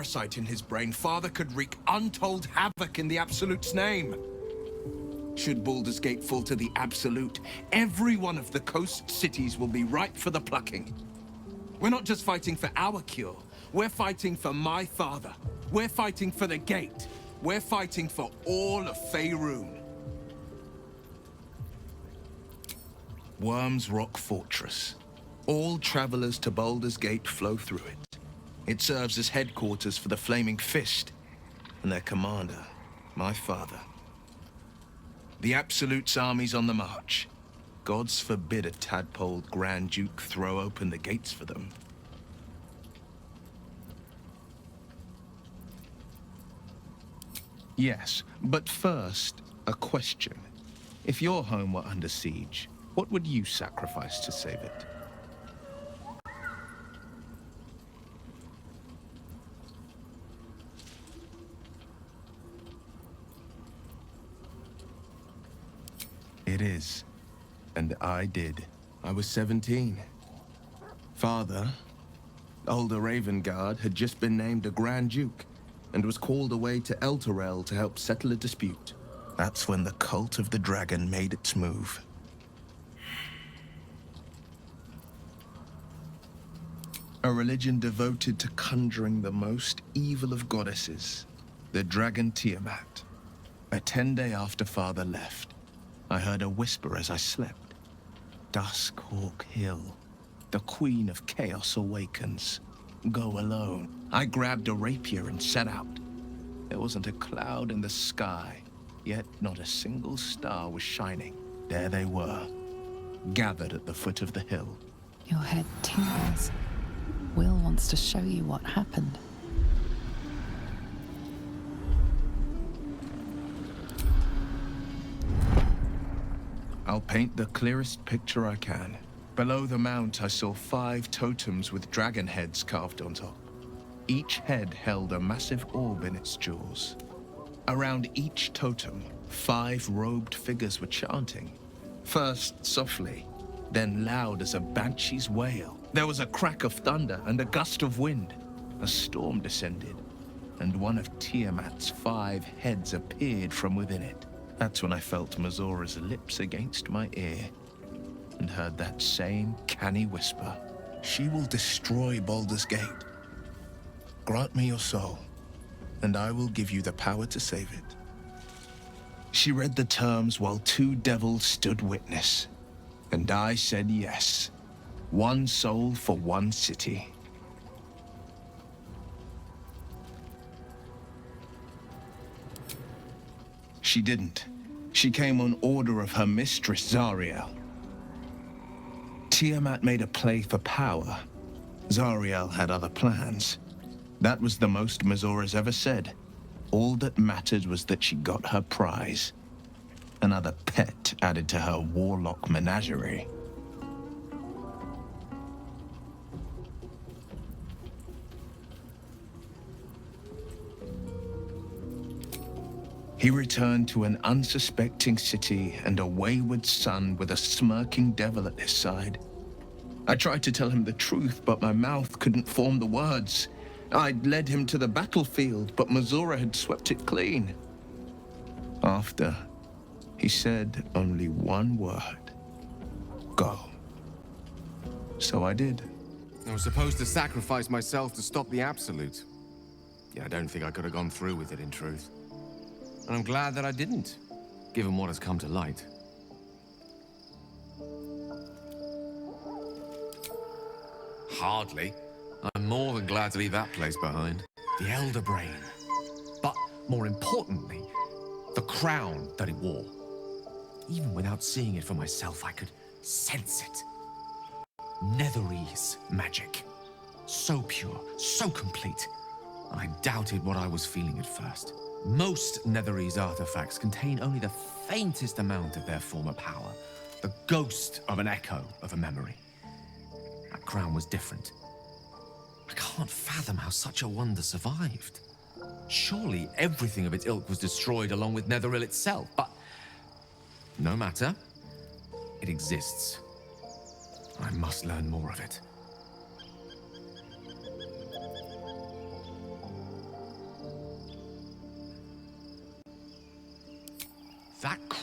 parasite in his brain, Father could wreak untold havoc in the Absolute's name. Should Baldur's Gate fall to the Absolute, every one of the coast cities will be ripe for the plucking. We're not just fighting for our cure, we're fighting for my father. We're fighting for the Gate. We're fighting for all of Faerun. Worm's Rock Fortress. All travelers to Baldur's Gate flow through it. It serves as headquarters for the Flaming Fist, and their commander, my father. The Absolute's army's on the march. Gods forbid a tadpoled Grand Duke throw open the gates for them. Yes, but first, a question. If your home were under siege, what would you sacrifice to save it? It is. And I did. I was 17. Father, older Ravengard, had just been named a Grand Duke and was called away to Elturel to help settle a dispute. That's when the cult of the dragon made its move. A religion devoted to conjuring the most evil of goddesses, the dragon Tiamat. A 10-day after Father left, I heard a whisper as I slept. Duskhawk Hill. The Queen of Chaos awakens. Go alone. I grabbed a rapier and set out. There wasn't a cloud in the sky, yet not a single star was shining. There they were, gathered at the foot of the hill. Your head tingles. Will wants to show you what happened. I'll paint the clearest picture I can. Below the mount, I saw 5 totems with dragon heads carved on top. Each head held a massive orb in its jaws. Around each totem, 5 robed figures were chanting. First softly, then loud as a banshee's wail. There was a crack of thunder and a gust of wind. A storm descended, and one of Tiamat's 5 heads appeared from within it. That's when I felt Mazora's lips against my ear and heard that same canny whisper. She will destroy Baldur's Gate. Grant me your soul, and I will give you the power to save it. She read the terms while 2 devils stood witness, and I said yes. 1 soul for 1 city. She didn't. She came on order of her mistress, Zariel. Tiamat made a play for power. Zariel had other plans. That was the most Mazora's ever said. All that mattered was that she got her prize. Another pet added to her warlock menagerie. He returned to an unsuspecting city and a wayward son with a smirking devil at his side. I tried to tell him the truth, but my mouth couldn't form the words. I'd led him to the battlefield, but Mazora had swept it clean. After, he said only one word. Go. So I did. I was supposed to sacrifice myself to stop the Absolute. Yeah, I don't think I could have gone through with it, in truth. And I'm glad that I didn't, given what has come to light. Hardly. I'm more than glad to leave that place behind. The Elder Brain. But, more importantly, the crown that it wore. Even without seeing it for myself, I could sense it. Netherese magic. So pure, so complete. I doubted what I was feeling at first. Most Netherese artifacts contain only the faintest amount of their former power, the ghost of an echo of a memory. That crown was different. I can't fathom how such a wonder survived. Surely everything of its ilk was destroyed along with Netheril itself, but no matter. It exists. I must learn more of it.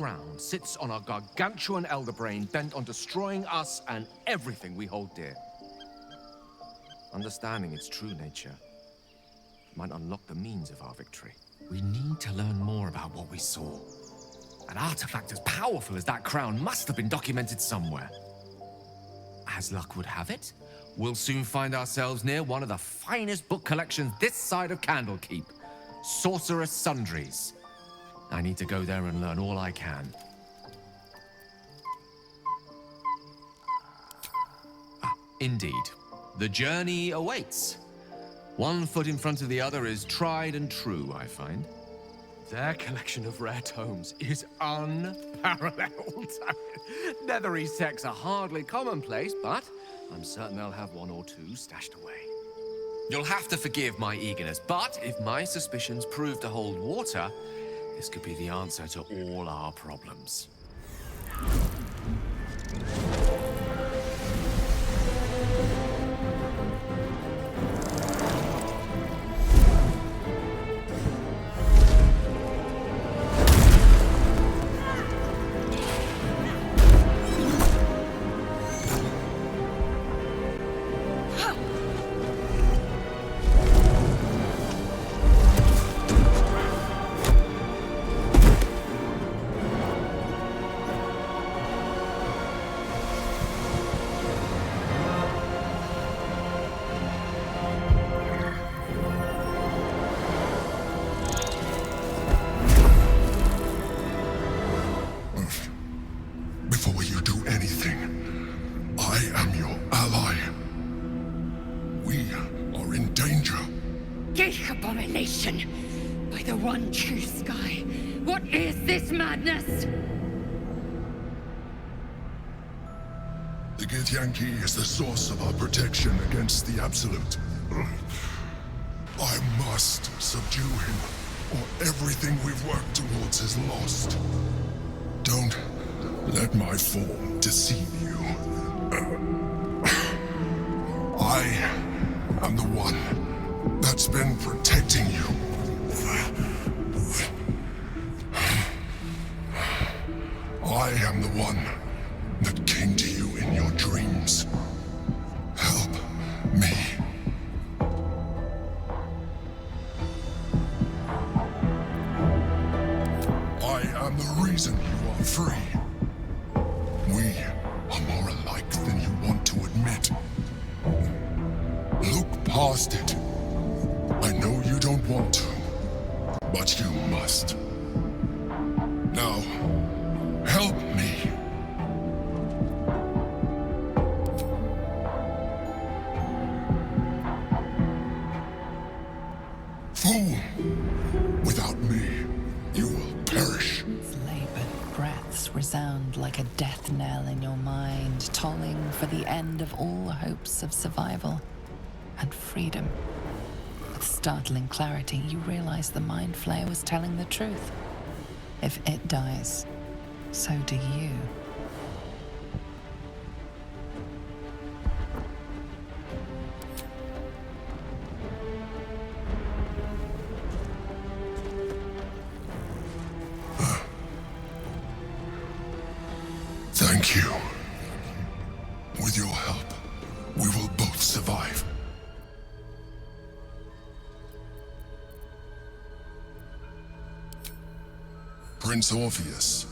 crown sits on a gargantuan elder brain bent on destroying us and everything we hold dear. Understanding its true nature might unlock the means of our victory. We need to learn more about what we saw. An artifact as powerful as that crown must have been documented somewhere. As luck would have it, we'll soon find ourselves near one of the finest book collections this side of Candlekeep, Sorcerous Sundries. I need to go there and learn all I can. Indeed. The journey awaits. One foot in front of the other is tried and true, I find. Their collection of rare tomes is unparalleled. Nethery sects are hardly commonplace, but I'm certain they'll have one or two stashed away. You'll have to forgive my eagerness, but if my suspicions prove to hold water, this could be the answer to all our problems. Before you do anything, I am your ally. We are in danger. Gale abomination! By the one true sky, what is this madness? The Githyanki is the source of our protection against the Absolute. I must subdue him, or everything we've worked towards is lost. Don't let my form deceive you. I am the one that's been protecting you. I am the one that came to you in your dreams. Help me. I am the reason you are free. We are more alike than you want to admit. Look past it. I know you don't want to, but you must. Now, help me. Fool! Without me, you will perish. Labored breaths resound like a death knell in your mind, tolling for the end of all hopes of survival and freedom. With startling clarity, you realize the Mind Flayer was telling the truth. If it dies, so do you. Thank you. With your help, we will both survive. Prince Orpheus,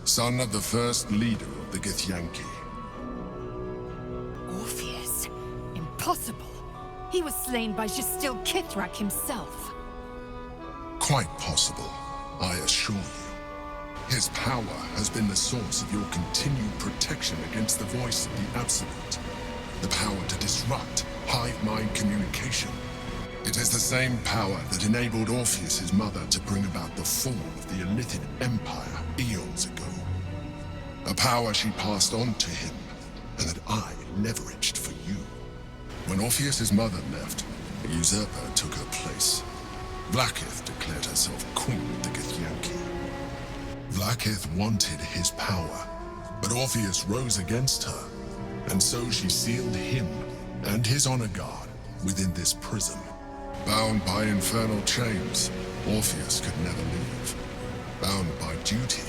son of the first leader of the Githyanki. Orpheus? Impossible! He was slain by Justil Kithrak himself. Quite possible, I assure you. His power has been the source of your continued protection against the voice of the Absolute. The power to disrupt hive mind communication. It is the same power that enabled Orpheus's mother to bring about the fall of the Illithid Empire eons ago. A power she passed on to him, and that I leveraged for you. When Orpheus's mother left, a usurper took her place. Vlaakith declared herself queen of the Githyanki. Vlaakith wanted his power, but Orpheus rose against her, and so she sealed him and his honor guard within this prison. Bound by infernal chains, Orpheus could never leave. Bound by duty,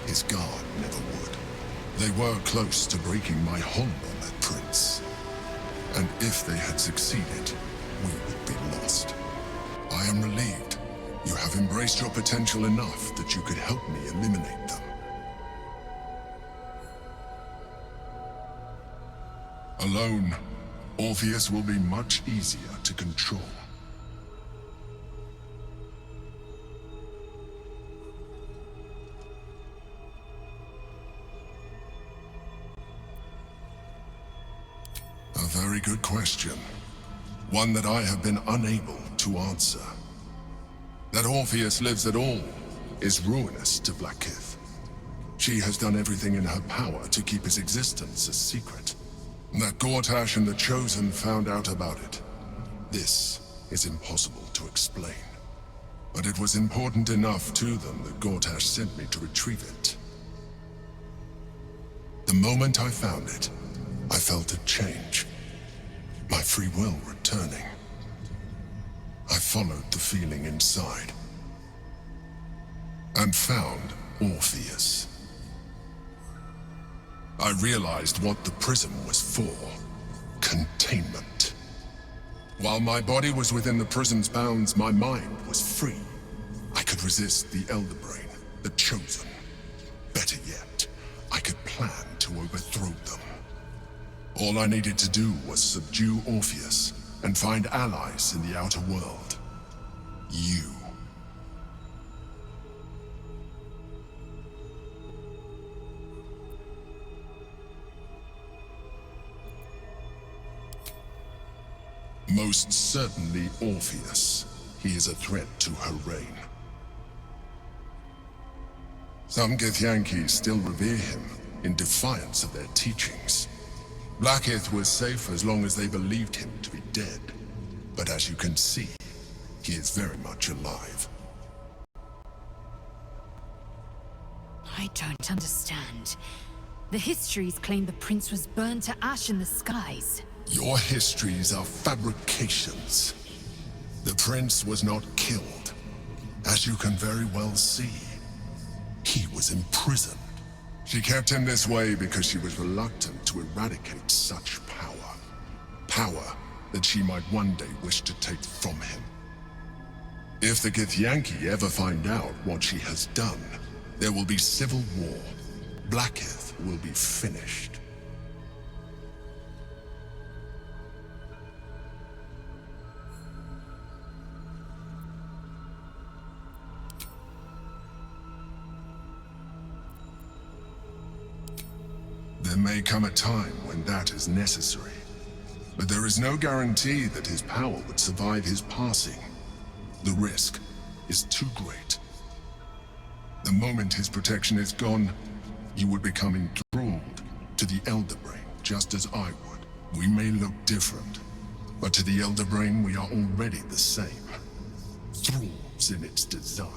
His guard never would. They were close to breaking my hold on that prince. And if they had succeeded, we would be lost. I am relieved. You have embraced your potential enough that you could help me eliminate them. Alone, Orpheus will be much easier to control. A very good question. One that I have been unable to answer. That Orpheus lives at all is ruinous to Blackith. She has done everything in her power to keep his existence a secret. That Gortash and the Chosen found out about it. This is impossible to explain. But it was important enough to them that Gortash sent me to retrieve it. The moment I found it, I felt a change. My free will returning. I followed the feeling inside. And found Orpheus. I realized what the prism was for. Containment. While my body was within the prison's bounds, my mind was free. I could resist the Elder Brain, the Chosen. Better yet, I could plan to overthrow them. All I needed to do was subdue Orpheus and find allies in the outer world. You. Most certainly Orpheus. He is a threat to her reign. Some Githyanki still revere him, in defiance of their teachings. Blackith was safe as long as they believed him to be dead. But as you can see, he is very much alive. I don't understand. The histories claim the prince was burned to ash in the skies. Your histories are fabrications. The prince was not killed. As you can very well see, he was imprisoned. She kept him this way because she was reluctant to eradicate such power. Power that she might one day wish to take from him. If the Githyanki ever find out what she has done, there will be civil war. Blackith will be finished. There may come a time when that is necessary, but there is no guarantee that his power would survive his passing. The risk is too great. The moment his protection is gone, you would become enthralled to the Elder Brain, just as I would. We may look different, but to the Elder Brain we are already the same. Thralls in its design.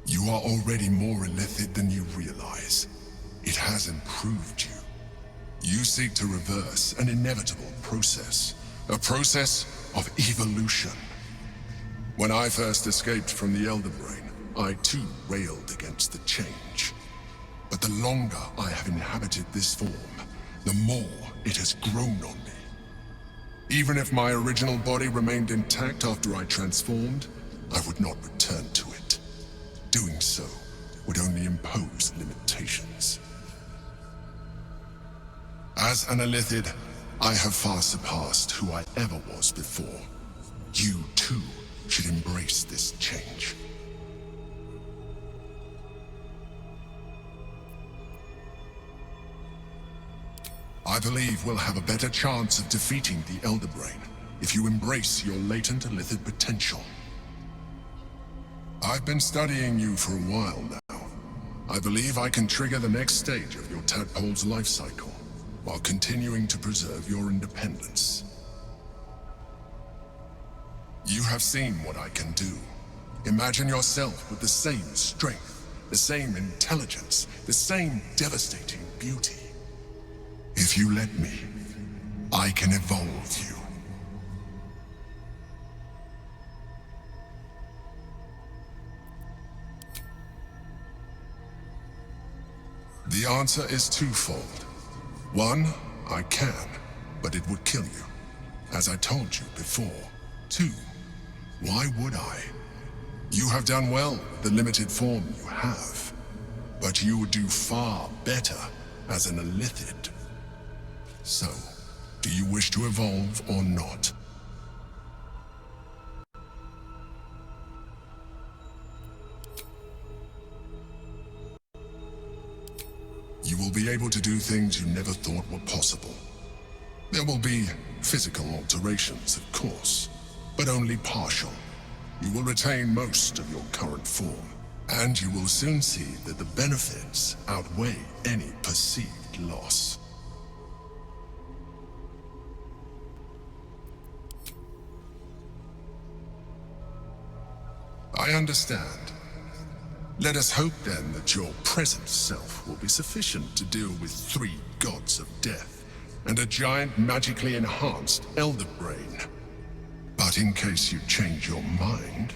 You are already more illithid than you realize. It has improved you. You seek to reverse an inevitable process. A process of evolution. When I first escaped from the Elder Brain, I too railed against the change. But the longer I have inhabited this form, the more it has grown on me. Even if my original body remained intact after I transformed, I would not return to it. Doing so would only impose limitations. As an illithid, I have far surpassed who I ever was before. You, too, should embrace this change. I believe we'll have a better chance of defeating the Elder Brain if you embrace your latent illithid potential. I've been studying you for a while now. I believe I can trigger the next stage of your tadpole's life cycle, while continuing to preserve your independence. You have seen what I can do. Imagine yourself with the same strength, the same intelligence, the same devastating beauty. If you let me, I can evolve you. The answer is twofold. One, I can, but it would kill you, as I told you before. Two, why would I? You have done well with the limited form you have, but you would do far better as an illithid. So, do you wish to evolve or not? You will be able to do things you never thought were possible. There will be physical alterations, of course, but only partial. You will retain most of your current form, and you will soon see that the benefits outweigh any perceived loss. I understand. Let us hope then that your present self will be sufficient to deal with 3 gods of death and a giant magically enhanced elder brain. But in case you change your mind...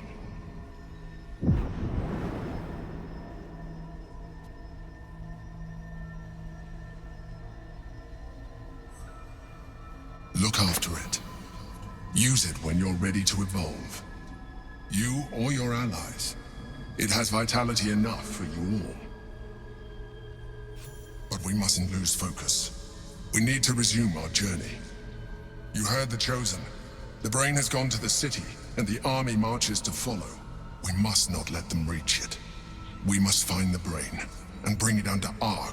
Look after it. Use it when you're ready to evolve. You or your allies. It has vitality enough for you all. But we mustn't lose focus. We need to resume our journey. You heard the Chosen. The brain has gone to the city, and the army marches to follow. We must not let them reach it. We must find the brain, and bring it under our